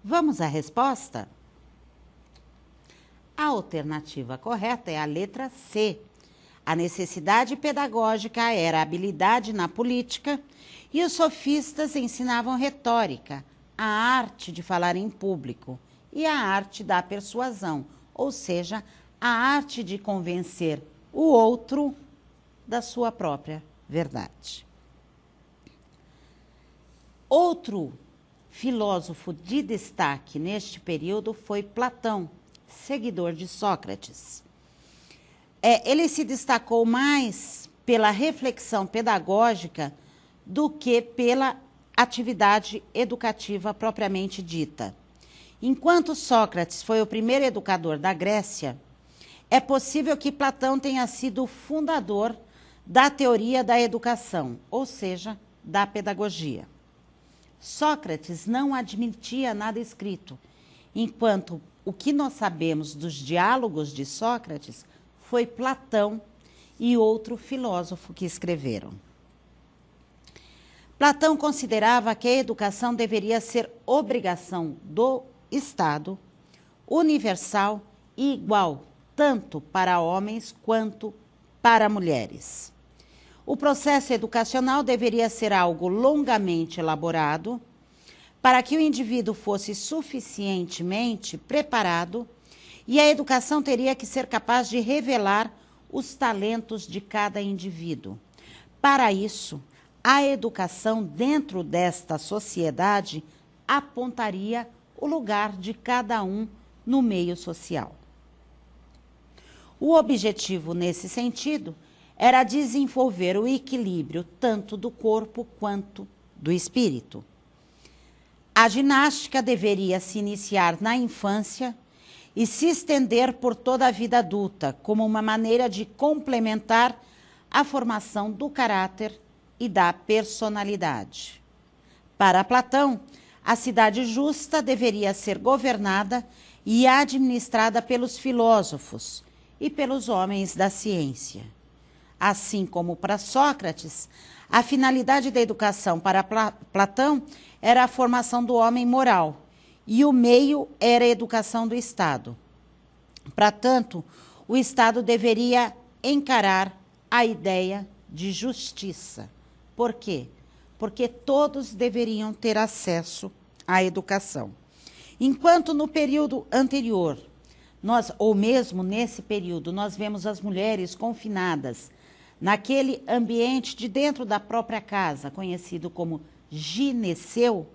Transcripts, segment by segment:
Vamos à resposta? A alternativa correta é a letra C. A necessidade pedagógica era a habilidade na política e os sofistas ensinavam retórica, a arte de falar em público e a arte da persuasão, ou seja, a arte de convencer o outro da sua própria verdade. Outro filósofo de destaque neste período foi Platão, seguidor de Sócrates. Ele se destacou mais pela reflexão pedagógica do que pela atividade educativa propriamente dita. Enquanto Sócrates foi o primeiro educador da Grécia, é possível que Platão tenha sido o fundador da teoria da educação, ou seja, da pedagogia. Sócrates não admitia nada escrito, enquanto o que nós sabemos dos diálogos de Sócrates foi Platão e outro filósofo que escreveram. Platão considerava que a educação deveria ser obrigação do Estado, universal e igual, tanto para homens quanto para mulheres. O processo educacional deveria ser algo longamente elaborado para que o indivíduo fosse suficientemente preparado, e a educação teria que ser capaz de revelar os talentos de cada indivíduo. Para isso, a educação dentro desta sociedade apontaria o lugar de cada um no meio social. O objetivo, nesse sentido, era desenvolver o equilíbrio tanto do corpo quanto do espírito. A ginástica deveria se iniciar na infância e se estender por toda a vida adulta, como uma maneira de complementar a formação do caráter e da personalidade. Para Platão, a cidade justa deveria ser governada e administrada pelos filósofos e pelos homens da ciência. Assim como para Sócrates, a finalidade da educação para Platão era a formação do homem moral, e o meio era a educação do Estado. Portanto, o Estado deveria encarar a ideia de justiça. Por quê? Porque todos deveriam ter acesso à educação. Enquanto no período anterior, ou mesmo nesse período, nós vemos as mulheres confinadas naquele ambiente de dentro da própria casa, conhecido como gineceu,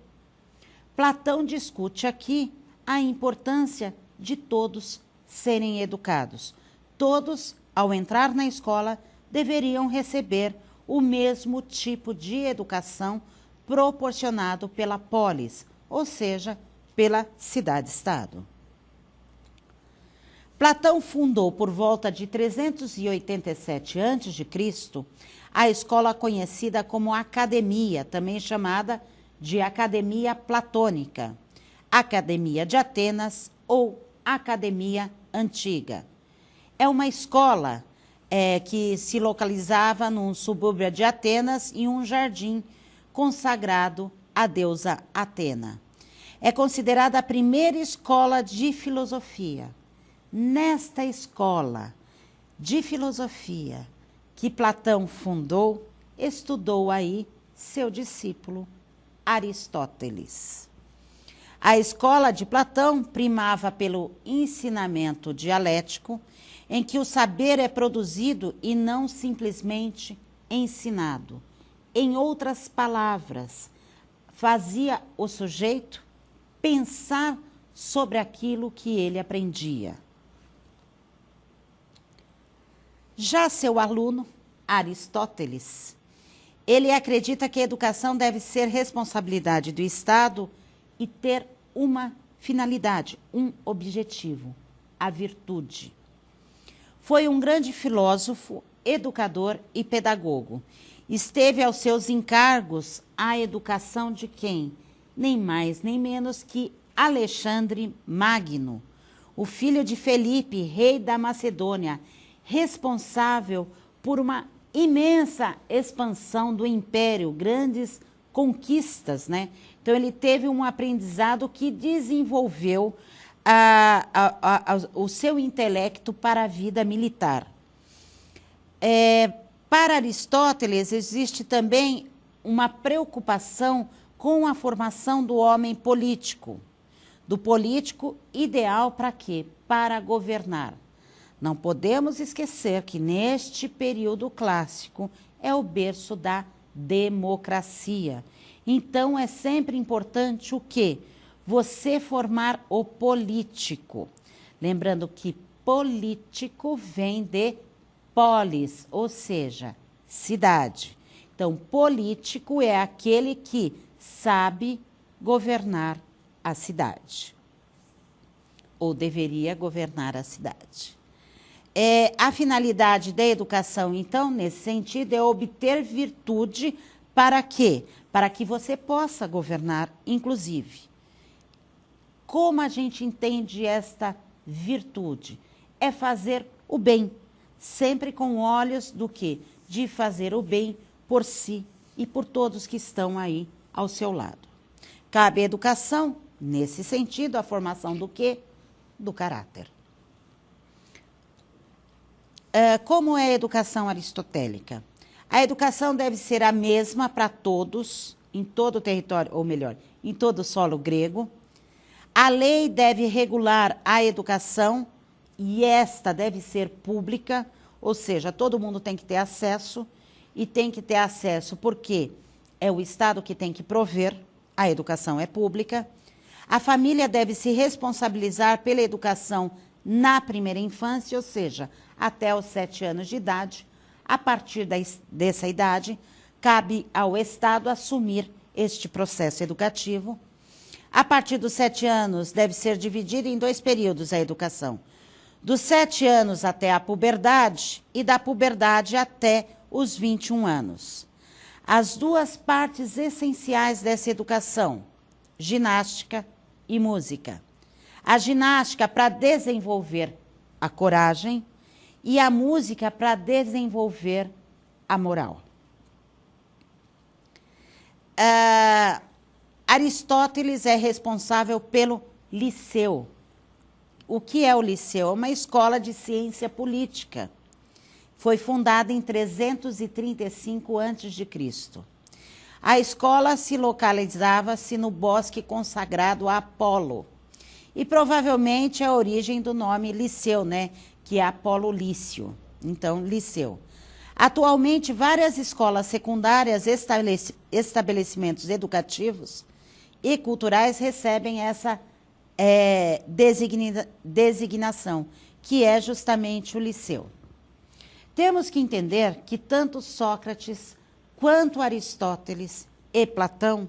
Platão discute aqui a importância de todos serem educados. Todos, ao entrar na escola, deveriam receber o mesmo tipo de educação proporcionado pela polis, ou seja, pela cidade-estado. Platão fundou por volta de 387 a.C. a escola conhecida como Academia, também chamada de Academia Platônica, Academia de Atenas ou Academia Antiga. É uma escola que se localizava num subúrbio de Atenas em um jardim consagrado à deusa Atena. É considerada a primeira escola de filosofia. Nesta escola de filosofia que Platão fundou, estudou aí seu discípulo Aristóteles. A escola de Platão primava pelo ensinamento dialético, em que o saber é produzido e não simplesmente ensinado. Em outras palavras, fazia o sujeito pensar sobre aquilo que ele aprendia. Já seu aluno, Aristóteles, ele acredita que a educação deve ser responsabilidade do Estado e ter uma finalidade, um objetivo, a virtude. Foi um grande filósofo, educador e pedagogo. Esteve aos seus encargos a educação de quem? Nem mais nem menos que Alexandre Magno, o filho de Felipe, rei da Macedônia, responsável por uma imensa expansão do império, grandes conquistas, né? Então, ele teve um aprendizado que desenvolveu o seu intelecto para a vida militar. Para Aristóteles, existe também uma preocupação com a formação do homem político. Do político ideal para quê? Para governar. Não podemos esquecer que neste período clássico é o berço da democracia. Então, é sempre importante o quê? Você formar o político. Lembrando que político vem de polis, ou seja, cidade. Então, político é aquele que sabe governar a cidade. Ou deveria governar a cidade. A finalidade da educação, então, nesse sentido, é obter virtude para quê? Para que você possa governar, inclusive. Como a gente entende esta virtude? É fazer o bem, sempre com olhos do quê? De fazer o bem por si e por todos que estão aí ao seu lado. Cabe à educação, nesse sentido, a formação do quê? Do caráter. Como é a educação aristotélica? A educação deve ser a mesma para todos, em todo o território, ou melhor, em todo o solo grego. A lei deve regular a educação e esta deve ser pública, ou seja, todo mundo tem que ter acesso, e tem que ter acesso porque é o Estado que tem que prover, a educação é pública. A família deve se responsabilizar pela educação na primeira infância, ou seja, até os 7 anos de idade. A partir dessa idade, cabe ao Estado assumir este processo educativo. A partir dos 7 anos, deve ser dividida em 2 períodos a educação. Dos 7 anos até a puberdade e da puberdade até os 21 anos. As 2 partes essenciais dessa educação, ginástica e música. A ginástica para desenvolver a coragem e a música para desenvolver a moral. Aristóteles é responsável pelo Liceu. O que é o Liceu? É uma escola de ciência política. Foi fundada em 335 a.C. A escola se localizava-se no bosque consagrado a Apolo. E provavelmente é a origem do nome Liceu, né? Que é Apolo Lício. Então, Liceu. Atualmente, várias escolas secundárias, estabelecimentos educativos e culturais recebem essa designação, que é justamente o Liceu. Temos que entender que tanto Sócrates quanto Aristóteles e Platão,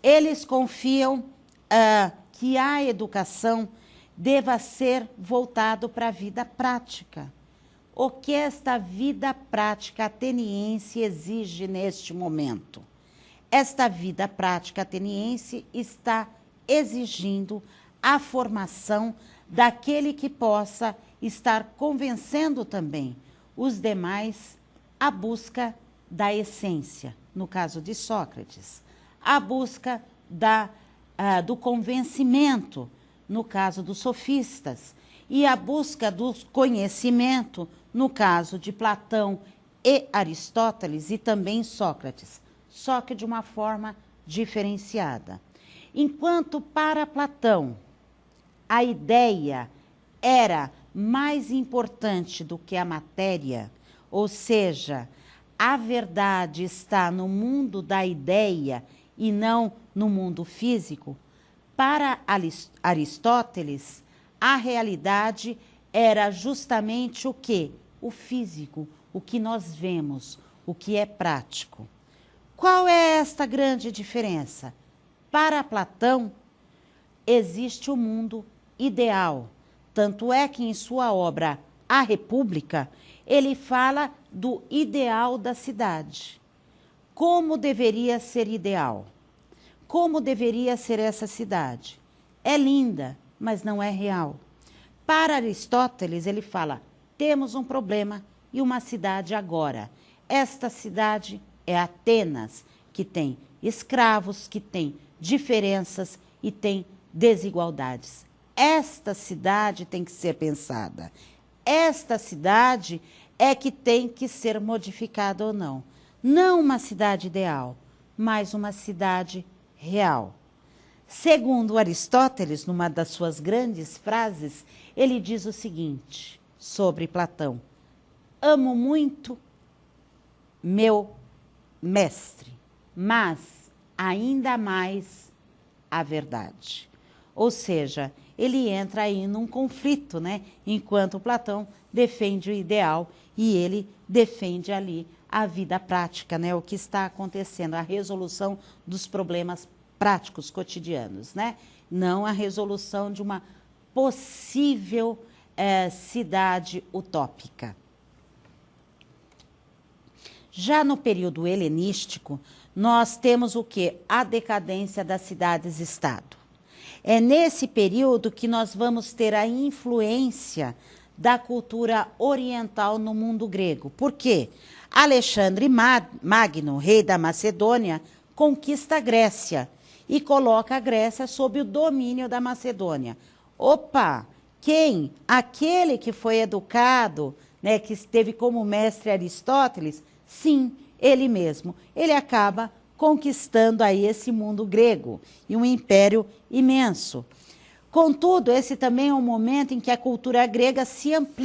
eles confiam que a educação deva ser voltado para a vida prática. O que esta vida prática ateniense exige neste momento? Esta vida prática ateniense está exigindo a formação daquele que possa estar convencendo também os demais à busca da essência, no caso de Sócrates, a busca do convencimento, no caso dos sofistas, e a busca do conhecimento, no caso de Platão e Aristóteles e também Sócrates, só que de uma forma diferenciada. Enquanto para Platão a ideia era mais importante do que a matéria, ou seja, a verdade está no mundo da ideia e não no mundo físico, para Aristóteles, a realidade era justamente o quê? O físico, o que nós vemos, o que é prático. Qual é esta grande diferença? Para Platão, existe o mundo ideal. Tanto é que em sua obra A República, ele fala do ideal da cidade. Como deveria ser ideal? Como deveria ser essa cidade? É linda, mas não é real. Para Aristóteles, ele fala, temos um problema e uma cidade agora. Esta cidade é Atenas, que tem escravos, que tem diferenças e tem desigualdades. Esta cidade tem que ser pensada. Esta cidade é que tem que ser modificada ou não. Não uma cidade ideal, mas uma cidade real. Segundo Aristóteles, numa das suas grandes frases, ele diz o seguinte sobre Platão: amo muito meu mestre, mas ainda mais a verdade. Ou seja, ele entra aí num conflito, né? Enquanto Platão defende o ideal e ele defende ali a vida prática, né? O que está acontecendo, a resolução dos problemas práticos cotidianos, né? Não a resolução de uma possível cidade utópica. Já no período helenístico, nós temos o quê? A decadência das cidades-estado. É nesse período que nós vamos ter a influência da cultura oriental no mundo grego. Por quê? Alexandre Magno, rei da Macedônia, conquista a Grécia e coloca a Grécia sob o domínio da Macedônia. Opa! Quem? Aquele que foi educado, né, que teve como mestre Aristóteles? Sim, ele mesmo. Ele acaba conquistando aí esse mundo grego e um império imenso. Contudo, esse também é um momento em que a cultura grega se amplia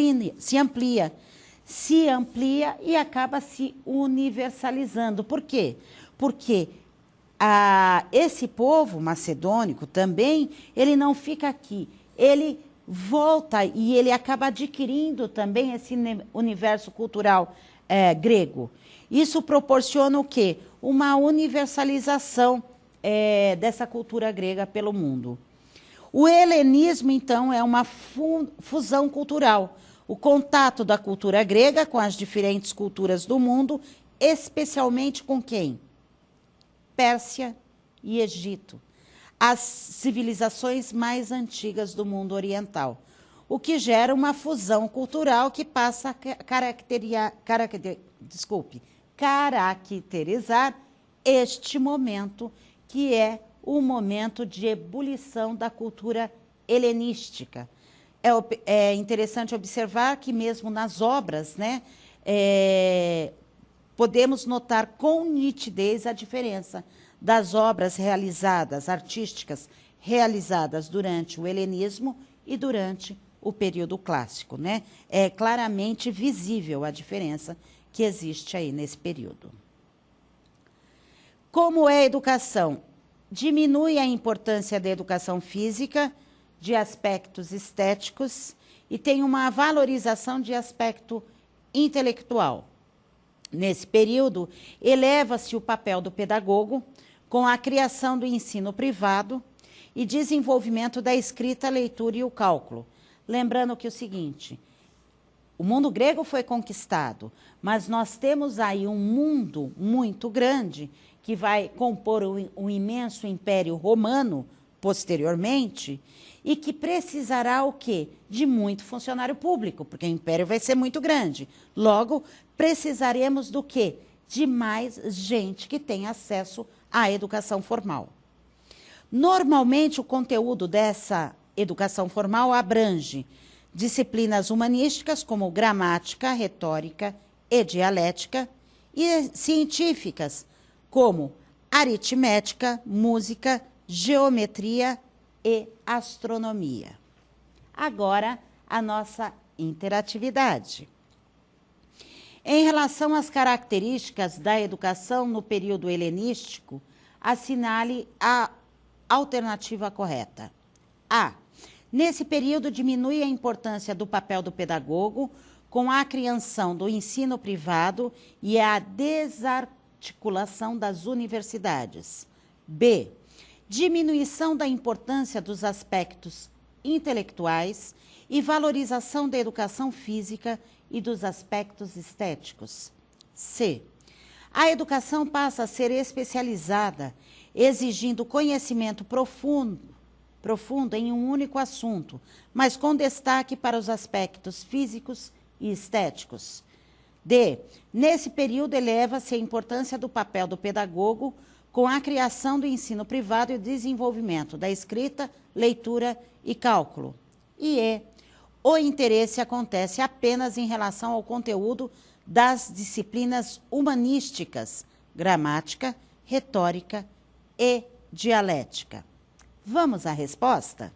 e acaba se universalizando. Por quê? Porque esse povo macedônico também, ele não fica aqui, ele volta e ele acaba adquirindo também esse universo cultural grego. Isso proporciona o quê? Uma universalização dessa cultura grega pelo mundo. O helenismo, então, é uma fusão cultural, o contato da cultura grega com as diferentes culturas do mundo, especialmente com quem? Pérsia e Egito, as civilizações mais antigas do mundo oriental, o que gera uma fusão cultural que passa a caracterizar este momento, que é o momento de ebulição da cultura helenística. É interessante observar que mesmo nas obras, né, podemos notar com nitidez a diferença das obras artísticas realizadas durante o helenismo e durante o período clássico, né? É claramente visível a diferença que existe aí nesse período. Como é a educação? Diminui a importância da educação física, de aspectos estéticos, e tem uma valorização de aspecto intelectual. Nesse período, eleva-se o papel do pedagogo com a criação do ensino privado e desenvolvimento da escrita, leitura e o cálculo. Lembrando que o seguinte, o mundo grego foi conquistado, mas nós temos aí um mundo muito grande que vai compor um imenso império romano posteriormente e que precisará o quê? De muito funcionário público, porque o império vai ser muito grande. Logo, precisaremos do quê? De mais gente que tenha acesso à educação formal. Normalmente, o conteúdo dessa educação formal abrange disciplinas humanísticas como gramática, retórica e dialética, e científicas como aritmética, música, geometria e astronomia. Agora, a nossa interatividade. Em relação às características da educação no período helenístico, assinale a alternativa correta. A. Nesse período, diminui a importância do papel do pedagogo com a criação do ensino privado e a desarticulação das universidades. B. Diminuição da importância dos aspectos intelectuais e valorização da educação física e dos aspectos estéticos. C. A educação passa a ser especializada, exigindo conhecimento profundo em um único assunto, mas com destaque para os aspectos físicos e estéticos. D. Nesse período, eleva-se a importância do papel do pedagogo com a criação do ensino privado e o desenvolvimento da escrita, leitura e cálculo. E o interesse acontece apenas em relação ao conteúdo das disciplinas humanísticas, gramática, retórica e dialética. Vamos à resposta?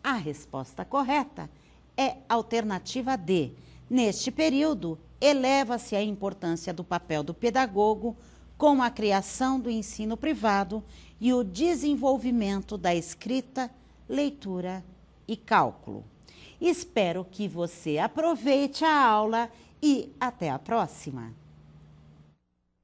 A resposta correta é a alternativa D. Neste período, eleva-se a importância do papel do pedagogo com a criação do ensino privado e o desenvolvimento da escrita, leitura e cálculo. Espero que você aproveite a aula e até a próxima!